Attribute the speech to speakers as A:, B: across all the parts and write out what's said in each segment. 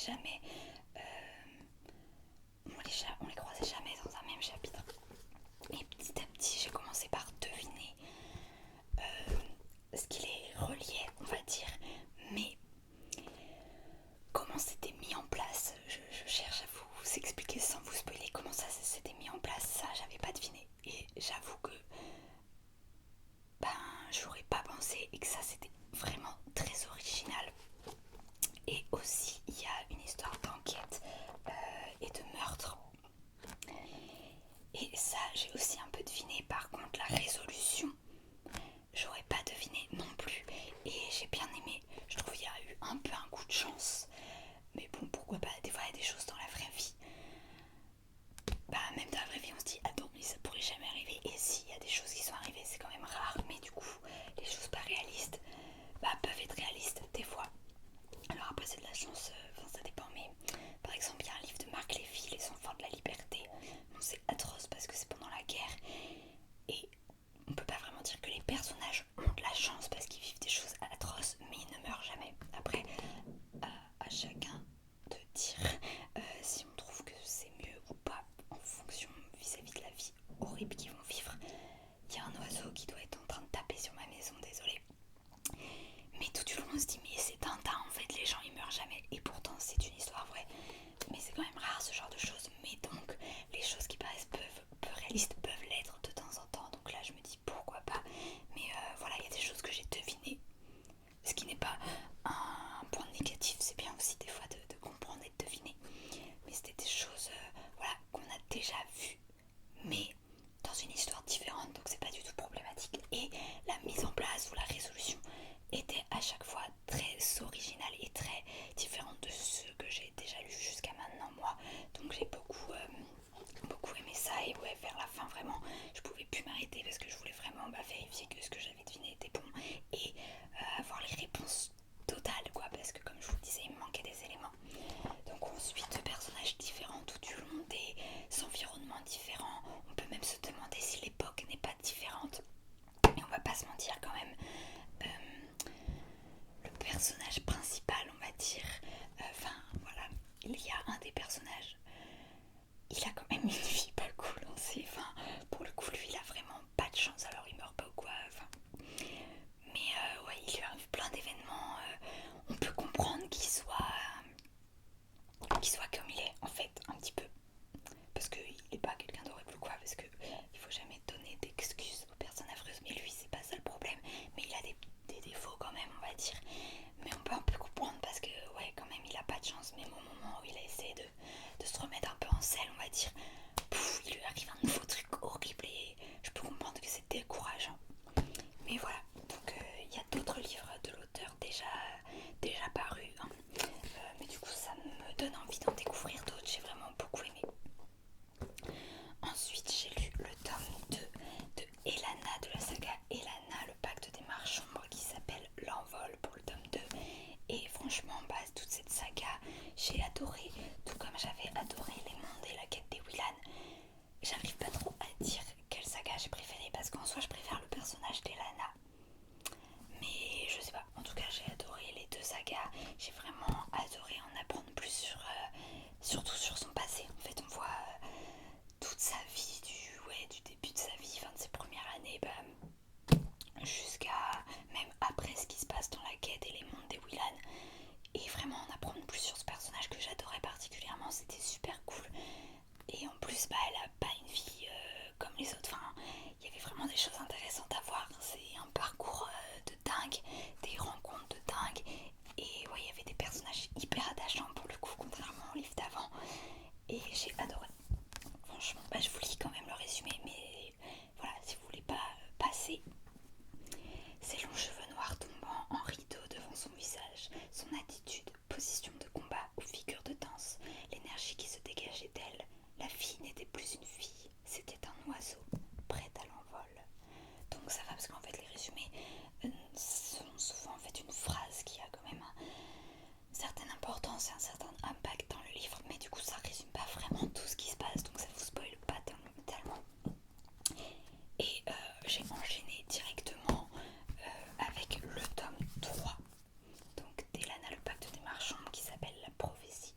A: jamais, on les croisait jamais dans un même chapitre. Et petit à petit, j'ai commencé par deviner ce qui les reliait, on va dire, mais comment c'était mis en place. Je cherche à vous expliquer sans vous spoiler comment ça s'était mis en place. Ça, j'avais pas deviné. Et j'avoue que ben, j'aurais pas pensé et que ça, c'était vraiment très original. Et aussi, il y a une histoire d'enquête et de meurtre. Et ça, j'ai aussi un peu deviné. Par contre, la résolution, j'aurais pas deviné non plus. Et j'ai bien aimé. Je trouve qu'il y a eu un peu un coup de chance. Mais bon, pourquoi pas, des fois il y a des choses dans la vraie vie. Bah, même dans la vraie vie, on se dit, attends, mais ça pourrait jamais arriver. Et si, il y a des choses qui sont arrivées, c'est quand même rare. Mais du coup, les choses pas réalistes, bah, peuvent être réalistes des fois. Alors après, c'est de la chance, enfin, ça dépend. Mais par exemple, il y a un livre de Marc Lévy, Les Enfants de la Liberté. Bon, c'est atroce parce que c'est pendant la guerre. Et on peut pas vraiment dire que les personnages ont de la chance parce qu'ils vivent des choses atroces, mais ils ne meurent jamais. Après, à chacun de dire si on trouve que c'est mieux ou pas en fonction vis-à-vis de la vie horrible qu'ils vont vivre. Il y a un oiseau qui doit être en train de taper sur ma maison, désolé. Mais tout du long on se dit mais c'est Tintin en fait, les gens ils meurent jamais et pourtant c'est une histoire vraie. Mais c'est quand même rare ce genre de choses. Mais donc les choses qui paraissent peu réalistes peuvent l'être de temps en temps. Donc là je me dis pourquoi pas. Mais voilà, il y a des choses que j'ai devinées. Ce qui n'est pas un point négatif, c'est bien aussi des fois de comprendre et de deviner. Mais c'était des choses voilà, qu'on a déjà vues, mais dans une histoire différente, donc c'est pas du tout problématique. Et la mise en place ou la résolution était à chaque fois très originale et très différente de ce que j'ai déjà lu jusqu'à maintenant moi. Donc j'ai beaucoup aimé ça. Et ouais, vers la fin vraiment je pouvais plus m'arrêter parce que je voulais vraiment vérifier que ce que j'avais deviné était bon et avoir les réponses totales quoi, parce que comme je vous le disais il me manquait des éléments. Donc on suit deux personnages différents tout du long, des environnements différents. On peut même se demander si l'époque n'est pas différente. Et on va pas se mentir quand même, le personnage principal on va dire, enfin voilà, il y a un des personnages, il a quand même une vie pas cool, hein. Enfin, pour le coup lui il a vraiment pas de chance, alors il meurt pas ou quoi, enfin. Mais ouais, il lui arrive plein d'événements, on peut comprendre qu'il soit comme il est en fait un petit peu. Parce qu'il n'est pas quelqu'un d'horrible ou quoi, parce que il faut jamais donner d'excuses aux personnes affreuses, mais lui c'est pas ça le problème. Mais il a des défauts quand même on va dire. Mais on peut un peu comprendre parce que ouais quand même il a pas de chance, même au moment où il a essayé de se remettre un peu en selle on va dire, il lui arrive un nouveau truc horrible et je peux comprendre que c'est décourageant. Mais voilà, donc il y a d'autres livres de l'auteur déjà parus, hein. Mais du coup ça me donne envie d'en découvrir d'autres, j'ai vraiment beaucoup aimé. Ensuite j'ai lu le tome 2 de Elana, de la saga Elana, le pacte des marches sombres, qui s'appelle L'envol pour le tome 2. Et franchement toute cette saga j'ai adoré, tout comme j'avais adoré Les Mondes et la quête des Willan. J'arrive pas trop à dire quelle saga j'ai préférée parce qu'en soi je préfère le personnage d'Elana. Mais je sais pas, en tout cas j'ai adoré les deux sagas. J'ai vraiment adoré en apprendre plus surtout sur son passé. En fait on voit toute sa vie du début de sa vie, fin de ses premières années, jusqu'à même après ce qui se passe dans la quête et les mondes des Willan. Et vraiment en apprendre plus sur ce personnage que j'adorais particulièrement, c'était super cool. Et en plus elle a pas une vie comme les autres, enfin il y avait vraiment des choses intéressantes à voir. C'est un parcours de dingue, des rencontres de dingue. Et ouais, il y avait des personnages hyper attachants pour le coup, contrairement au livre d'avant. Et j'ai adoré. Franchement, je vous lis quand même le résumé, mais voilà, si vous voulez pas passer. Ses longs cheveux noirs tombant en rideaux devant son visage, son attitude, position de combat ou figure de danse, l'énergie qui se dégageait d'elle, la fille n'était plus une fille, c'était un oiseau, prêt à l'envol. Donc ça va parce qu'en fait les résumés sont souvent en fait une phrase qui a quand même une certaine importance et un certain impact dans le livre, mais du coup ça résume pas vraiment tout ce qui se passe, donc ça vous spoil pas tellement. Et j'ai enchaîné directement avec le tome 3, donc d'Elana, le pacte des marchands, qui s'appelle La prophétie.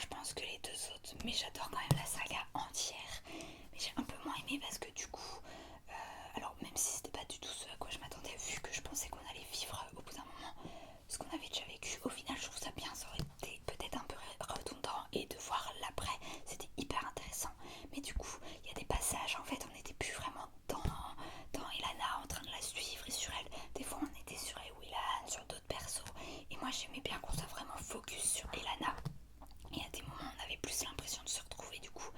A: je pense, que les deux autres, mais j'adore quand même la saga entière. Mais j'ai un peu moins aimé parce que du coup, alors même si c'était pas du tout ce à quoi je m'attendais, vu que je pensais qu'on allait vivre au bout d'un moment ce qu'on avait déjà vécu, au final je trouve ça bien, ça aurait été peut-être un peu redondant, et de voir l'après, c'était hyper intéressant. Mais du coup, il y a des passages, en fait, on n'était plus vraiment dans Elana en train de la suivre et sur elle. Des fois, on était sur Willan, sur d'autres persos. Et moi, j'aimais bien qu'on soit vraiment focus sur Elana. Et à des moments, on avait plus l'impression de se retrouver du coup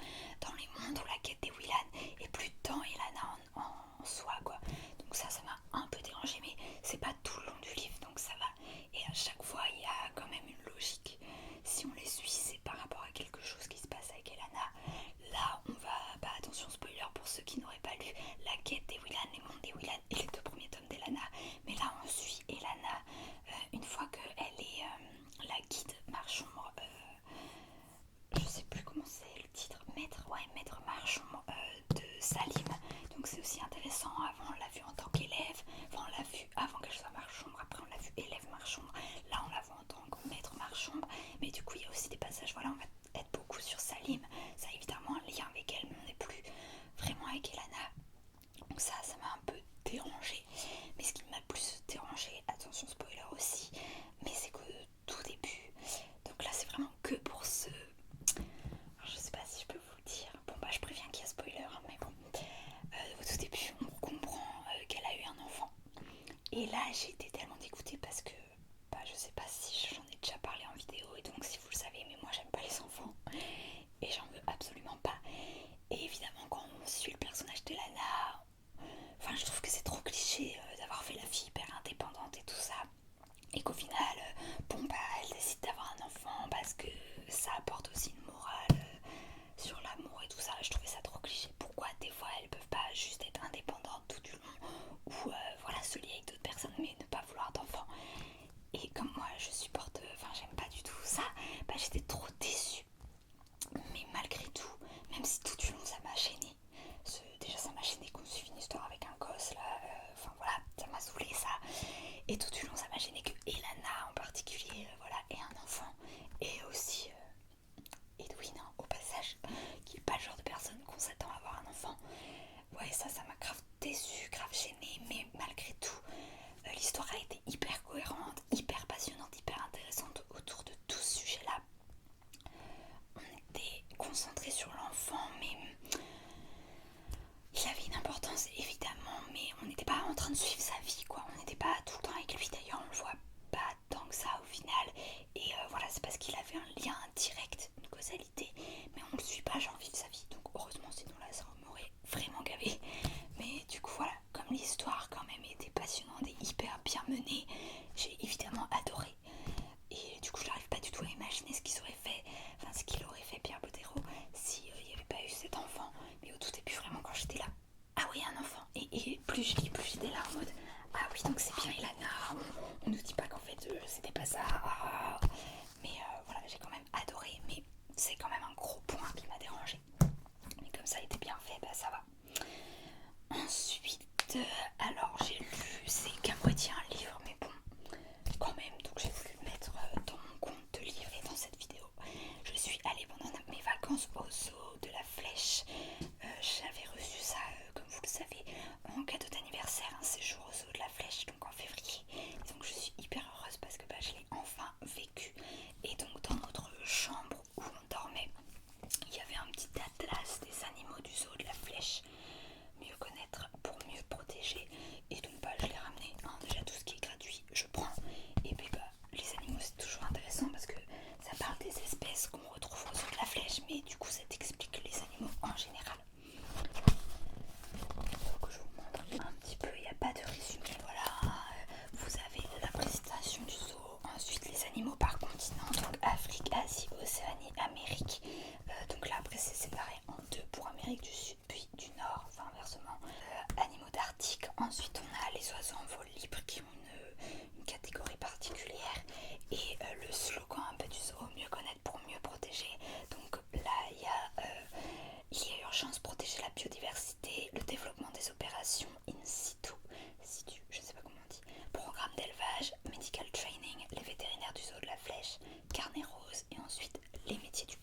A: dans les mondes ou la quête des Willan et plus dans Elana en soi, quoi. Donc ça m'a un peu dérangé, mais c'est pas tout le long du livre, donc ça va. Et à chaque fois, il y a quand même une logique. Si on les suit, c'est par rapport à quelque chose qui se passe avec Elana. Là, on va, bah attention spoiler pour ceux qui n'auraient pas lu la quête des Willan, les mondes des Willan et les deux premiers tomes d'Elana. Mais là, on suit Elana une fois qu'elle est la guide marchombre. Je sais plus comment c'est le titre, maître marchand de Salim. Donc c'est aussi intéressant. Avant on l'a vu en tant qu'élève, enfin on l'a vu avant qu'elle soit marchombre, après on l'a vu élève marchombre, là on la voit en tant que maître marchombre. Mais du coup il y a aussi des passages, voilà, on va être beaucoup sur Salim, ça a évidemment un lien avec elle, mais on n'est plus vraiment avec Elana. Donc ça m'a un peu dérangé. Mais ce qui m'a le plus dérangé, attention spoiler aussi, mais c'est que tout début, donc là c'est vraiment que pour ce... Alors, je sais pas si je peux vous le dire. Bon bah je préviens qu'il y a spoiler, hein, mais bon. Au tout début on comprend qu'elle a eu un enfant. Et là j'ai été tellement dégoûtée parce que bah je sais pas si j'en ai déjà parlé en vidéo, et donc si vous le savez, mais moi j'aime pas les enfants. Et j'en veux absolument pas. Et évidemment quand on suit le personnage de Lana, enfin je trouve que c'est trop cliché d'avoir fait la fille hyper indépendante et tout ça. Et qu'au final, bon bah elle décide d'avoir un enfant parce que ça apporte aussi une morale sur l'amour et tout ça. Je trouvais ça trop cliché. Pourquoi des fois elles peuvent pas juste être indépendantes tout du long, ou voilà, se lier avec d'autres personnes mais ne pas vouloir d'enfant. Et comme moi je supporte, enfin j'aime pas du tout ça, bah j'étais trop déçue. Mais malgré tout, même si tout du long ça m'a gênée, déjà ça m'a gêné qu'on suive une histoire avec un gosse là, enfin voilà, ça m'a saoulé ça. Et tout du long ça m'a gêné que Elana en particulier, voilà, ait un enfant. Et aussi Edwin, hein, au passage, qui est pas le genre de personne qu'on s'attend à avoir un enfant. Ouais, ça m'a grave déçu, grave gêné, mais malgré tout, l'histoire a été hyper cohérente, hyper passionnante, hyper intéressante autour de tout ce sujet-là. On était concentré sur l'enfant, mais il avait une importance évidemment, mais on n'était pas en train de suivre sa vie, quoi. On n'était pas tout le temps avec lui, d'ailleurs on le voit pas tant que ça au final. Et voilà, c'est parce qu'il avait un lien direct, une causalité, mais on le suit pas genre vivre sa vie. Donc heureusement, sinon là ça m'aurait vraiment gavé. Mais du coup voilà, comme l'histoire quand même était passionnante et hyper bien menée, j'ai évidemment adoré. Et du coup je n'arrive pas du tout à imaginer ce qu'ils auraient fait, enfin ce qu'il aurait fait Pierre Bottero s'il n'y avait pas eu cet enfant. Mais au tout début vraiment quand j'étais là, ah oui un enfant, et plus je lis, plus j'étais là en mode ah oui donc c'est bien Elana, on nous dit pas qu'en fait c'était pas ça. Mais voilà, j'ai quand même adoré, mais c'est quand même un gros point qui m'a dérangé. Mais comme ça a été bien fait, bah ça va. Ensuite, alors j'ai lu, c'est qu'à moitié un livre, mais bon, quand même, donc j'ai voulu le mettre dans mon compte de livre et dans cette vidéo. Je suis allée pendant mes vacances au zoo de la Flèche. J'avais reçu ça, comme vous le savez, en cadeau d'anniversaire, un séjour au zoo de la Flèche, donc en février. Et donc je suis hyper heureuse parce que bah, je l'ai enfin vécu. Et donc dans notre chambre où on dormait, il y avait un petit atlas des animaux du zoo de la Flèche. Mieux connaître pour mieux protéger. Et donc bah je l'ai ramené, hein. Déjà tout ce qui est gratuit je prends. Et puis bah les animaux c'est toujours intéressant parce que ça parle des espèces qu'on retrouve au zoo de la Flèche, mais du coup ça t'explique les animaux en général. Donc je vous montre un petit peu, il n'y a pas de résumé, voilà. Vous avez la présentation du zoo, ensuite les animaux par continent, donc Afrique, Asie, Océanie, Amérique. Donc là après c'est séparé en deux pour Amérique du Sud puis du Nord, enfin inversement. Animaux d'Arctique, ensuite on a les oiseaux en vol libre qui ont une catégorie particulière. Et le slogan un peu du zoo, mieux connaître pour mieux protéger. Donc là il y a urgence protéger la biodiversité, le développement des opérations in situ, je sais pas comment on dit, programme d'élevage, medical training, les vétérinaires du zoo de la Flèche, carnet rose, et ensuite les métiers du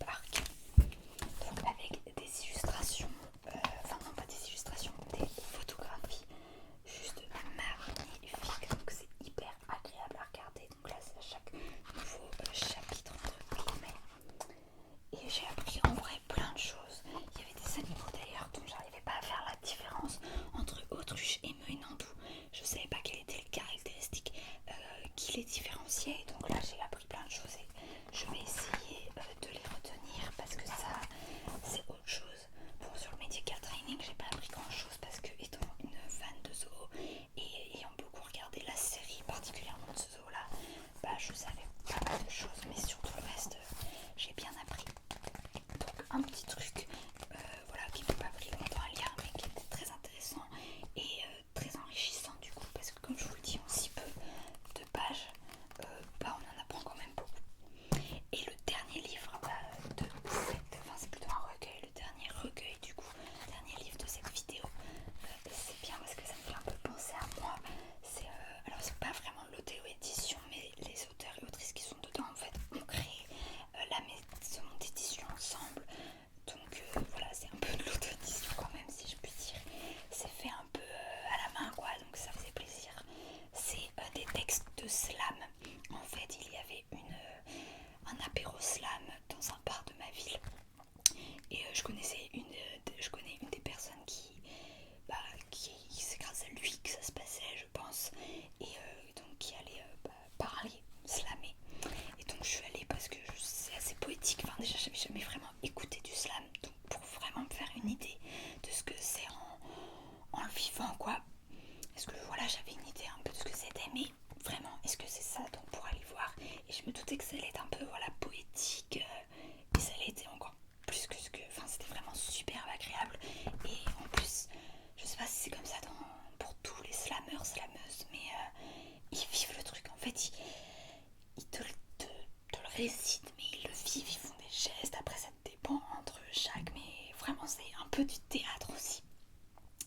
A: active, ils font des gestes, après ça dépend entre chaque, mais vraiment c'est un peu du théâtre aussi.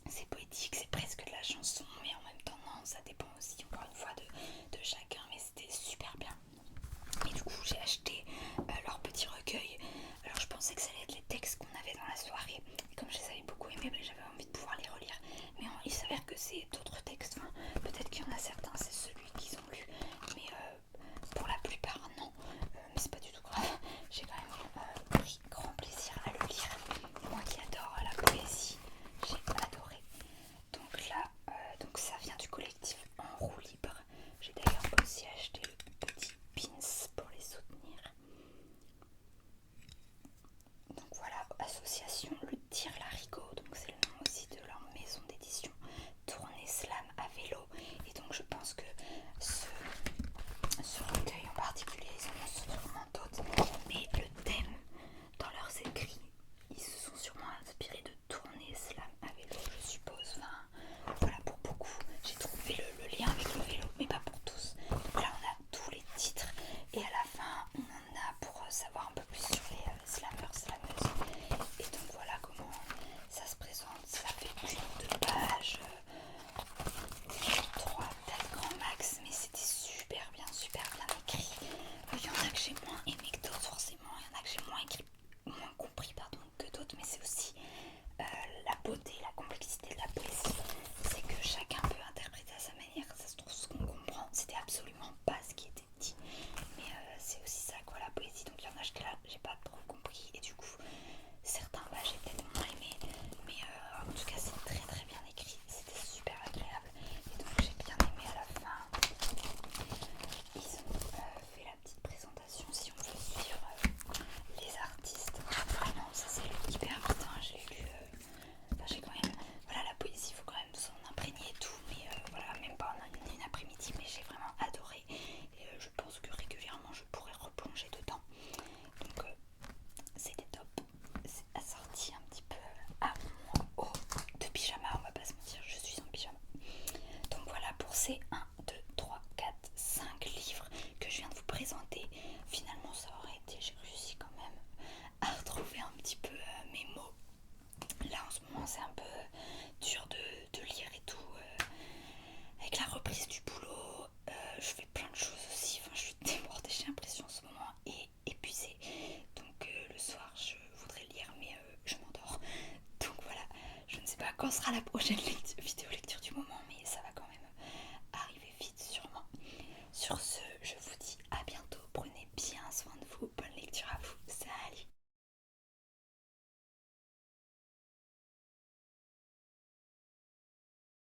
A: C'est poétique, c'est presque de la chanson, mais en même temps non, ça dépend aussi encore une fois de chacun, mais c'était super bien. Et du coup j'ai acheté leur petit recueil. Alors je pensais que ça allait être les textes qu'on avait dans la soirée, et comme je les avais beaucoup aimés, j'avais envie de pouvoir les relire, mais il s'avère que c'est d'autres textes, enfin, peut-être qu'il y en a certains c'est celui qu'ils ont lu, mais pour la plupart non, mais c'est pas du tout grave. J'ai quand même pris grand plaisir à le lire, moi qui adore la poésie, j'ai adoré. Donc là, donc ça vient du collectif En Roue Libre. J'ai d'ailleurs aussi acheté le petit pins pour les soutenir. Donc voilà, association Le Tir Larigot, donc c'est le nom aussi de leur maison d'édition, Tournée Slam à vélo. Et donc je pense que ce recueil en particulier, ils en ont sûrement d'autres, mais le thème dans leurs écrits, ils se sont sûrement inspirés de Tournée Slam à vélo, je suppose. Enfin, voilà, pour beaucoup, j'ai trouvé le lien avec le vélo, mais pas pour tous. Donc là, on a tous les titres, et à la fin, on en a pour savoir un peu plus sur les slammeurs, slameuses. Et donc voilà comment ça se présente. Ça fait une ou deux pages, 3 peut-être grand max, mais c'était super bien écrit. Il y en a que j'ai moins aimé que d'autres, forcément. Il y en a que j'ai moins compris pardon, que d'autres, mais c'est aussi la beauté, la complexité de la poésie. C'est que chacun peut interpréter à sa manière. Ça se trouve, ce qu'on comprend, c'était absolument pas ce qui était dit. Mais c'est aussi ça, quoi, la poésie. Donc il y en a que là, j'ai pas trop compris. Et du coup, certains, j'ai peut-être moins aimé. Mais en tout cas, c'est très très bien écrit. C'était super agréable. Et donc j'ai bien aimé à la fin. Ils ont fait la petite présentation si on veut suivre les artistes. Vraiment, ça c'est hyper vite. Hein. J'ai lu. Enfin, j'ai quand même. Voilà, la poésie, il faut quand même s'en imprégner et tout. Mais voilà, même pas en une après-midi. Mais j'ai vraiment adoré. Et je pense que régulièrement je pourrais replonger dedans. Donc c'était top. C'est assorti un petit peu à mon haut de pyjama. On va pas se mentir, je suis en pyjama. Donc voilà pour ces 1, 2, 3, 4, 5 livres que je viens de vous présenter. Finalement ça aurait été, j'ai réussi quand même à retrouver un petit peu mes mots. Là en ce moment c'est un peu dur de lire et tout. Avec la reprise du boulot, je fais plein de choses aussi. Enfin je suis débordée, j'ai l'impression en ce moment, et épuisée. Donc le soir je voudrais lire mais je m'endors. Donc voilà, je ne sais pas quand sera la prochaine lecture.